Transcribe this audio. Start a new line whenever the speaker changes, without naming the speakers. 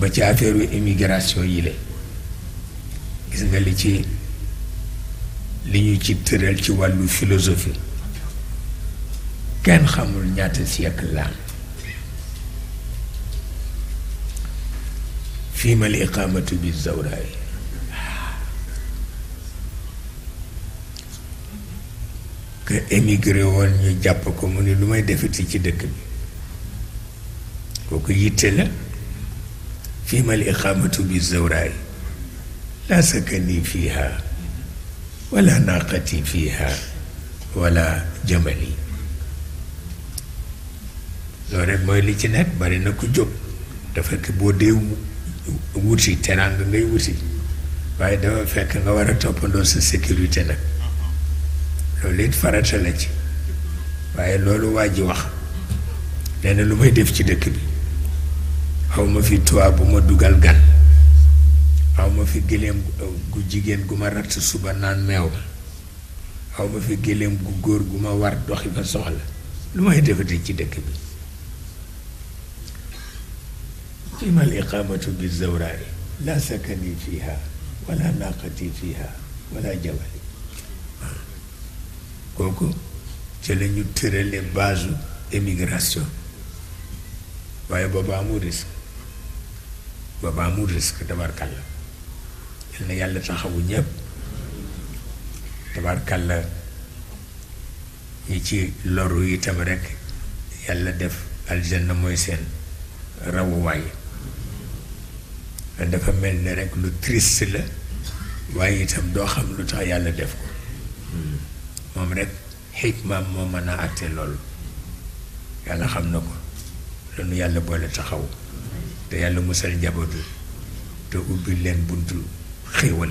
ba ci affaire immigration yi le gis nga li ñu ci tëral ci wàllu philosophie kenn xamul ñaata siècle la fii mal iqamatu bi zawraay que émigré woon ñu jàpp ko mu ni lu may defati ci dëkk bi kooku yitte la fii mal iqamatu bi zawraay la sakani fiha wala naqati fiha wala jamali loolu rek mooy li ci nekk bari na ku jóg dafa fekk boo dee wuti teraanga ngay wuti waaye dafa fekk nga war a toppandoo sa sécurité nag loolu it farata la ci waaye loolu waa ji wax nee na lu may def ci dëkk bi xaw ma fi tubaab bu ma dugal gan xaw ma fi gëléem gu jigéen gu ma ratt suba naan meew xaw ma fi gëléem gu góor gu ma war doxi fa soxla lu may defati ci dëkk bi فيما الإقامة بالزوراء لا سكني فيها ولا ناقتي فيها ولا جبلي kooku ci la ñu tërale base émigration waaye booba amul risque tabarkalla yal na yàlla taxawu ñëpp tabarkalla ñi ci loru itam rek yàlla def aljanna mooy seen rawuwaay dafa mel ni rek lu triste la waaye itam doo xam lu tax yàlla def ko moom rek xikmaam moo mën a àtte loolu yàlla xam na ko loolu yàlla boole taxaw te yàlla musal njabootu te ubbi leen buntu xéewal